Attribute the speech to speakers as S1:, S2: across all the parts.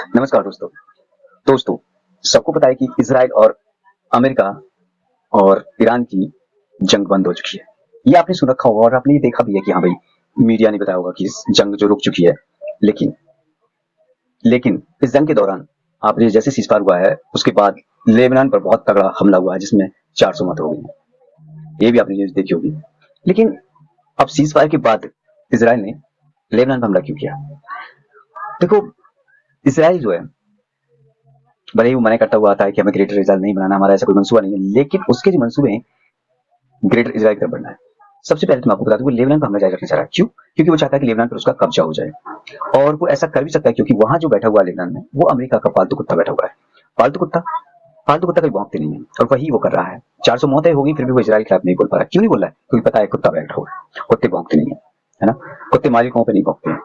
S1: नमस्कार दोस्तों। दोस्तों, सबको पता है कि इज़राइल और अमेरिका और ईरान की जंग बंद हो चुकी है। ये आपने सुन रखा होगा और आपने ये देखा भी है कि हाँ भाई, मीडिया ने बताया होगा कि इस जंग जो रुक चुकी है। लेकिन लेकिन इस जंग के दौरान आपने जैसे सीज़फायर हुआ है, उसके बाद लेबनान पर बहुत तगड़ा हमला हुआ है जिसमें 400 मौत हो गई हैं। ये भी आपने न्यूज़ देखी होगी। लेकिन अब सीज़फायर के बाद इज़राइल ने लेबनान पर हमला क्यों किया? देखो, इज़राइल जो है, भले ही वो मना करता हुआ आता है कि हमें ग्रेटर इज़राइल नहीं बनाना, हमारा ऐसा कोई मंसूबा नहीं है, लेकिन उसके जो मंसूबे हैं ग्रेटर इज़राइल की तरफ बढ़ना है। सबसे पहले तो मैं आपको बता दूं, वो लेबनान पर हमला जारी रखना चाह रहा है। क्यों? क्योंकि वो चाहता है कि लेबनान पर उसका कब्जा हो जाए, और वो ऐसा कर भी सकता है क्योंकि वहां जो बैठा हुआ है लेबनान में, वो अमेरिका का पालतू कुत्ता बैठा हुआ है। पालतू कुत्ता पालतू कुत्ता कभी भौंकते नहीं है, और वही वो कर रहा है। 400 मौतें हो गई, फिर भी वो इजराइल के खिलाफ नहीं बोल पा रहा। क्यों नहीं बोल रहा है? क्योंकि पता है कुत्ता बैठा हुआ है, कुत्ते भौंकते नहीं है ना। कुत्ते मालिकों पे नहीं भौंकते हैं।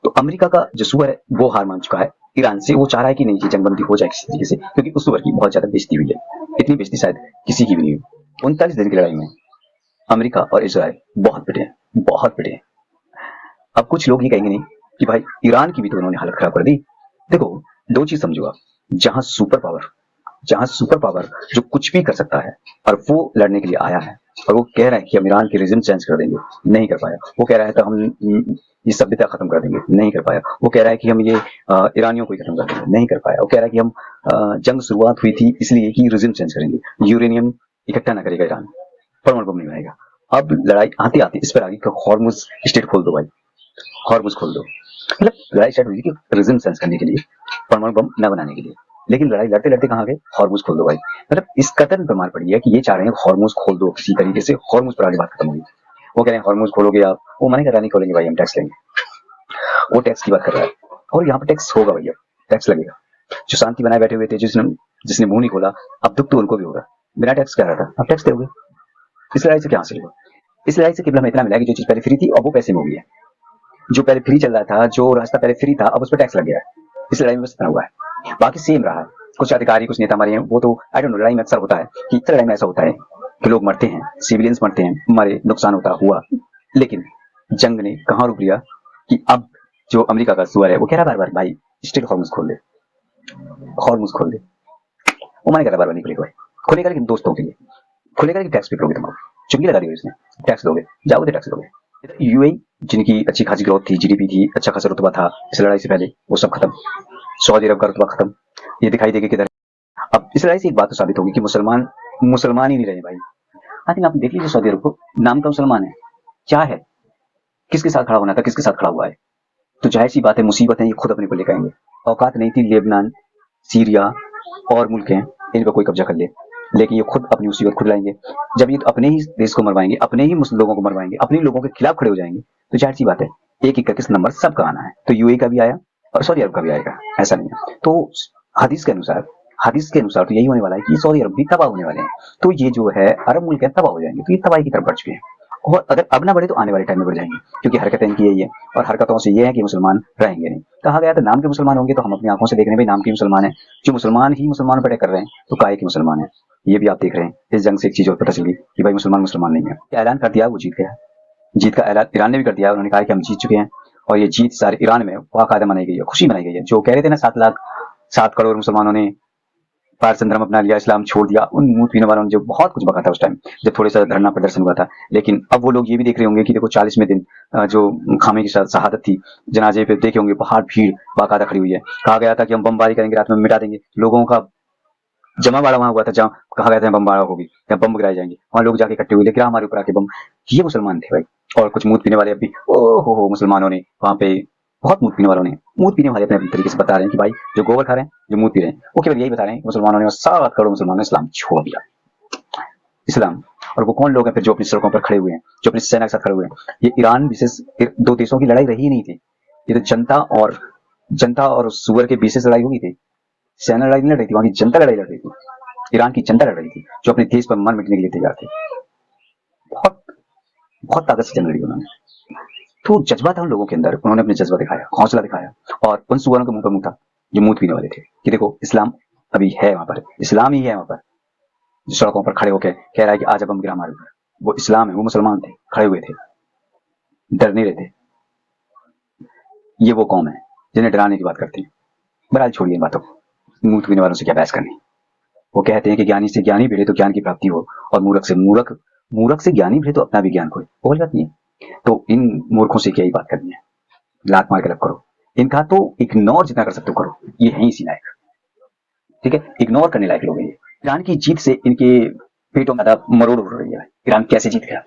S1: तो अमेरिका का जो सुअर है वो हार मान चुका है ईरान से। वो चाह रहा है कि नहीं, ये जंगबंदी हो जाए किसी तरीके से, क्योंकि उस सुअर की बहुत ज्यादा बेइज्जती हुई है। इतनी बेइज्जती शायद किसी की भी नहीं हुई। 39 दिन की लड़ाई में अमेरिका और इजराइल बहुत पिटे हैं, बहुत पिटे हैं। अब कुछ लोग ये कहेंगे नहीं कि भाई ईरान की भी तो उन्होंने हालत खराब कर दी। देखो, दो चीज समझो आप। जहां सुपर पावर जहां सुपर पावर जो कुछ भी कर सकता है, और वो लड़ने के लिए आया है, और वो कह रहा है कि हम ईरान के रिजिम चेंज कर देंगे, नहीं कर पाया। वो कह रहा है तो हम ये सभ्यता खत्म कर देंगे, नहीं कर पाया। वो कह रहा है कि हम ये ईरानियों को ही खत्म कर देंगे, नहीं कर पाया। वो कह रहा है कि हम जंग शुरुआत हुई थी इसलिए कि रिजिम चेंज करेंगे, यूरेनियम इकट्ठा ना करेगा ईरान, परमाणु बम नहीं बनाएगा। अब लड़ाई आती आती इस पर आ गई कि हॉर्मुज स्टेट खोल दो भाई, हॉर्मुज खोल दो। मतलब लड़ाई स्टार्ट हुई थी कि रिजिम सेंस करने के लिए, परमाणु बम न बनाने के लिए। लेकिन लड़ाई लड़ते लड़ते कहाँ गए? हॉर्मुज खोल दो भाई। मतलब इस कदर पे मार पड़ी है कि ये चाह रहे हैं हॉर्मुज खोल दो किसी तरीके से, हॉर्मुज पर आगे बात खत्म होगी। वो कह रहे हैं हॉर्मुज खोलोगे आप, वो मना कर रहा नहीं खोलेंगे भाई, हम टैक्स लेंगे। वो टैक्स की बात कर रहा है, और यहाँ पे टैक्स होगा भैया, टैक्स लगेगा। जो शांति बनाए बैठे हुए थे, जिसने जिसने मुंह नहीं खोला, अब दुख तो उनको भी होगा। बिना टैक्स क्या रहा था, अब टैक्स दोगे। इस लड़ाई से क्या हासिल हुआ? इस लड़ाई से केवल हमें इतना मिला कि जो चीज पहले फ्री थी अब वो पैसे में हो गई है। जो पहले फ्री चल रहा था, जो रास्ता पहले फ्री था, अब उस पर टैक्स लग गया है। इस लड़ाई में बस इतना हुआ है, बाकी सेम रहा है। कुछ अधिकारी, कुछ नेता मरे हैं, वो तो आई डोंट नो। लड़ाई में अक्सर होता है कि इस लड़ाई में ऐसा होता है कि लोग मरते हैं, सिविलियंस मरते हैं, मरे, नुकसान होता हुआ। लेकिन जंग ने कहां रुक लिया कि अब जो अमेरिका का सुअर है वो कह रहा बार बार भाई स्टेट हॉर्मुज खोल दे, हॉर्मुज खोल दे। वो मैंने कहा बार बार नहीं खुलेगा भाई। खुलेगा लेकिन दोस्तों के लिए खुलेगा, लेकिन टैक्स पे करोगे तुम। चुंगी लगा दी इसने, टैक्स दोगे, जाओगे तो टैक्स दोगे। यूएई जिनकी अच्छी खासी ग्रोथ थी, जीडीपी थी, अच्छा खासा रुतबा था इस लड़ाई से पहले, वो सब खत्म। सऊदी अरब का रुतबा खत्म। ये दिखाई देगी किधर। अब इस लड़ाई से एक बात तो साबित होगी कि मुसलमान मुसलमान ही नहीं रहे भाई। हाँ, लेकिन आप देख लीजिए सऊदी अरब को, नाम का मुसलमान है, क्या है, किसके साथ खड़ा होना था, किसके साथ खड़ा हुआ है। तो जाहिर सी बात है, मुसीबत है, ये खुद अपने को लेकर आएंगे। औकात नहीं थी लेबनान, सीरिया और मुल्क हैं इन पर कोई कब्जा कर ले, लेकिन ये खुद अपनी मुसीबत खुद लाएंगे। जब ये तो अपने ही देश को मरवाएंगे, अपने ही मुस्लिम लोगों को मरवाएंगे, अपने ही लोगों के खिलाफ खड़े हो जाएंगे, तो जाहिर सी बात है एक एक करके नंबर सबका आना है। तो यूएई का भी आया और सऊदी अरब का भी आएगा, ऐसा नहीं है। तो हदीस के अनुसार हदीस के अनुसार तो यही होने वाला है कि सऊदी अरब भी तबाह होने वाले हैं। तो ये जो है अरब मुल्क है तबाह हो जाएंगे, तो ये तबाही की तरफ बढ़ चुके हैं। और अगर अब ना बढ़े तो आने वाले टाइम में बढ़ जाएंगे, क्योंकि हरकतें इनकी यही है, और हरकतों से ये है कि मुसलमान रहेंगे नहीं। कहा गया था नाम के मुसलमान होंगे, तो हम अपनी आंखों से देख रहे हैं भाई नाम के मुसलमान है। जो मुसलमान ही मुसलमान पर अटैक कर रहे हैं, तो काहे के मुसलमान है। ये भी आप देख रहे हैं। इस जंग से एक चीज और पता चली कि भाई मुसलमान मुसलमान नहीं है। ऐलान कर दिया, वो जीत गया। जीत का ऐलान ईरान ने भी कर दिया। उन्होंने कहा कि हम जीत चुके हैं, और ये जीत सारे ईरान में बाकायदा मनाई गई है, खुशी मनाई गई है। जो कह रहे थे ना 7 करोड़ मुसलमानों ने पारसी धर्म अपना लिया, इस्लाम छोड़ दिया, उन मुंह पीने वालों ने जो बहुत कुछ बका था उस टाइम, जब थोड़े सा धरना प्रदर्शन हुआ था। लेकिन अब वो लोग ये भी देख रहे होंगे कि देखो 40वें दिन जो खामे की शहादत थी, जनाजे पे देखे होंगे बाहर भीड़ बाकायदा खड़ी हुई है। कहा गया था कि हम बमबारी करेंगे, रात में मिटा देंगे लोगों का जमावाड़ा। वहां हुआ था जहाँ कहा गया था बमबारा होगी या बम गिराए जाएंगे, वहां लोग जाके इकट्ठे हुए, लेकिन हमारे ऊपर आके बम। ये मुसलमान थे भाई। और कुछ मूत पीने वाले अभी ओ हो मुसलमानों ने वहां पे, बहुत मूत पीने वालों ने, मूत पीने वाले अपने अपने तरीके से बता रहे हैं कि भाई जो गोबर खा रहे हैं, जो मूत पी रहे हैं, वो केवल यही बता रहे हैं कि मुसलमानों ने, 7 करोड़ मुसलमानों ने इस्लाम छोड़ दिया। इस्लाम। और वो कौन लोग हैं फिर जो अपनी सड़कों पर खड़े हुए हैं, जो अपनी सेना के साथ खड़े हुए हैं। ये ईरान विशेष दो देशों की लड़ाई रही ही नहीं थी। ये तो जनता और सुअर के बीच से लड़ाई हुई थी। सेना लड़ाई नहीं लड़ रही थी, वहां की जनता लड़ाई लड़ रही थी। ईरान की जनता लड़ रही थी, जो अपने देश पर मर मिटने के लिए तैयार थे। बहुत बहुत ताकत से जंग लड़ी उन्होंने। तो जज्बा था उन लोगों के अंदर, उन्होंने अपने जज्बा दिखाया, हौसला दिखाया, और उन सुअरों के मुंह पर मुंह था जो मूत पीने वाले थे कि देखो इस्लाम अभी है वहां पर, इस्लाम ही है वहां पर। जो सड़कों पर खड़े होकर कह रहा है कि आज अब हम गिरा हमारे ऊपर, वो इस्लाम है, वो मुसलमान थे, खड़े हुए थे, डर नहीं रहे थे। ये वो कौम है जिन्हें डराने की बात करते हैं। बहरहाल छोड़िए इन बातों को, मुंह थूकने वालों से क्या बहस करनी। वो कहते हैं कि ज्ञानी से ज्ञानी भिड़े तो ज्ञान की प्राप्ति हो, और मूर्ख से ज्ञानी भिड़े तो अपना भी ज्ञान खोए। वो बात नहीं है। तो इन मूर्खों से क्या ही बात करनी है, लात मार के लग करो। इनका तो इग्नोर जितना कर सकते हो करो, ये है इसी लायक। ठीक है, इग्नोर करने लायक लोग हैं ये। ईरान की जीत से इनके पेटों में ज्यादा मरोड़ उड़ रही है। ईरान कैसे जीत गया,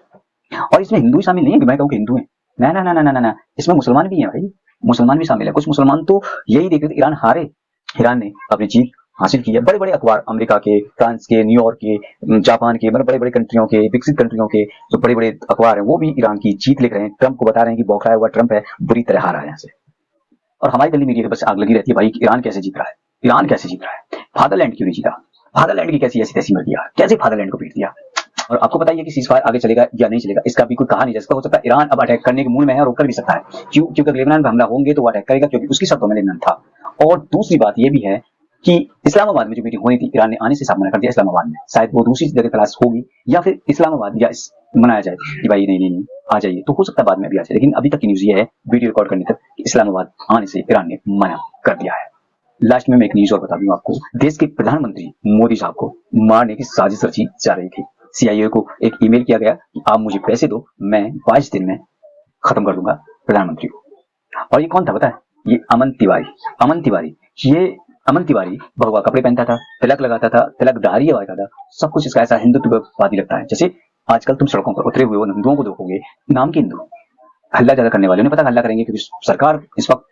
S1: और इसमें हिंदू शामिल नहीं है कि मैं कहूँ कि हिंदू है, ना ना ना ना ना ना, इसमें मुसलमान भी है भाई, मुसलमान भी शामिल है। कुछ मुसलमान तो यही देख रहे थे ईरान हारे, ईरान ने अपनी जीत हासिल की है। बड़े बड़े अखबार, अमेरिका के, फ्रांस के, न्यूयॉर्क के, जापान के, मतलब बड़े बड़े कंट्रियों के, विकसित कंट्रियों के जो बड़े बड़े अखबार हैं वो भी ईरान की जीत लिख रहे हैं। ट्रंप को बता रहे हैं कि बौखलाया हुआ ट्रंप है, बुरी तरह हारा है यहाँ से। और हमारी दिल्ली मीडिया के बस आग लगी रहती है भाई, ईरान कैसे जीत रहा है, ईरान कैसे जीत रहा है, फादरलैंड क्यों नहीं जीता, फादरलैंड की कैसी ऐसी तैसी मर दिया, कैसे फादरलैंड को पीट दिया। और आपको पता ही है कि सीजफायर आगे चलेगा या नहीं चलेगा, इसका भी कोई कहा नहीं जा सकता। हो सकता है ईरान अब अटैक करने के मूड में है और रोक कर भी सकता है, क्योंकि लेबनान पर हमला होंगे तो वो अटैक करेगा, क्योंकि उसकी शर्तों में लेबनान था। और दूसरी बात यह भी है कि इस्लामाबाद में जो मीटिंग होनी थी, ईरान ने आने से साफ मना कर दिया। इस्लामाबाद में शायद वो दूसरी जगह तलाश होगी, या फिर इस्लामाबाद या मनाया जाए कि भाई नहीं नहीं नहीं आ जाइए, तो हो सकता है बाद में भी आ जाए। लेकिन अभी तक की न्यूज ये है वीडियो रिकॉर्ड करने तक कि इस्लामाबाद आने से ईरान ने मना कर दिया है। लास्ट में मैं एक न्यूज और बता दूं आपको, देश के प्रधानमंत्री मोदी साहब को मारने की साजिश रची जा रही थी। सीआईए को एक ईमेल किया गया कि आप मुझे पैसे दो, मैं 22 दिन में खत्म कर दूंगा प्रधानमंत्री को। और ये कौन था पता है, ये अमन तिवारी। ये अमन तिवारी भगवा कपड़े पहनता था, तिलक लगाता था, तिलकधारी लगाता था, सब कुछ इसका ऐसा हिंदुत्ववादी लगता है। जैसे आजकल तुम सड़कों पर उतरे हुए हिंदुओं को देखोगे, नाम के हिंदू, हल्ला ज्यादा करने वाले, उन्हें पता हल्ला करेंगे क्योंकि सरकार इस वक्त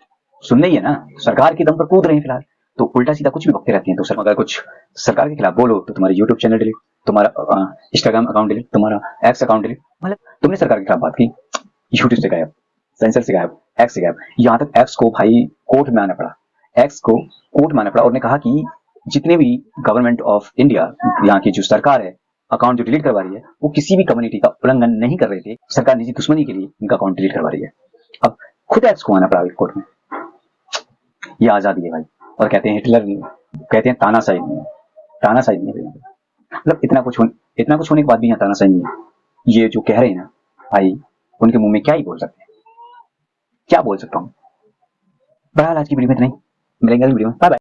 S1: सुनने ही है ना, सरकार के दम पर कूद रहे हैं फिलहाल, तो उल्टा सीधा कुछ भी बकते रहती हैं। तो सर अगर कुछ सरकार के खिलाफ बोलो तो तुम्हारी यूट्यूब चैनल डिलीट, तुम्हारा इंस्टाग्राम अकाउंट डिलीट, तुम्हारा एक्स अकाउंट डिलीट। मतलब तुमने सरकार के खिलाफ बात की, यूट्यूब से गायब, सेंसर से गायब, एक्स से गायब। यहाँ तक एक्स को भाई कोर्ट में आना पड़ा, और ने कहा कि जितने भी गवर्नमेंट ऑफ इंडिया, यहाँ की जो सरकार है, अकाउंट जो डिलीट करवा रही है वो किसी भी कम्युनिटी का उल्लंघन नहीं कर रहे थे, सरकार निजी दुश्मनी के लिए इनका अकाउंट डिलीट करवा रही है। अब खुद एक्स को आना पड़ा कोर्ट में। ये आजादी है भाई, और कहते हैं हिटलर नहीं, कहते हैं तानाशाही नहीं है, तानाशाही नहीं है। मतलब इतना कुछ होने के बाद भी यहाँ तानाशाही नहीं है। ये जो कह रहे हैं ना भाई, उनके मुंह में क्या ही बोल सकते हैं, क्या बोल सकता हूँ। बहरहाल आज की वीडियो में इतना ही, मिलेंगे अगली वीडियो में, बाय बाय।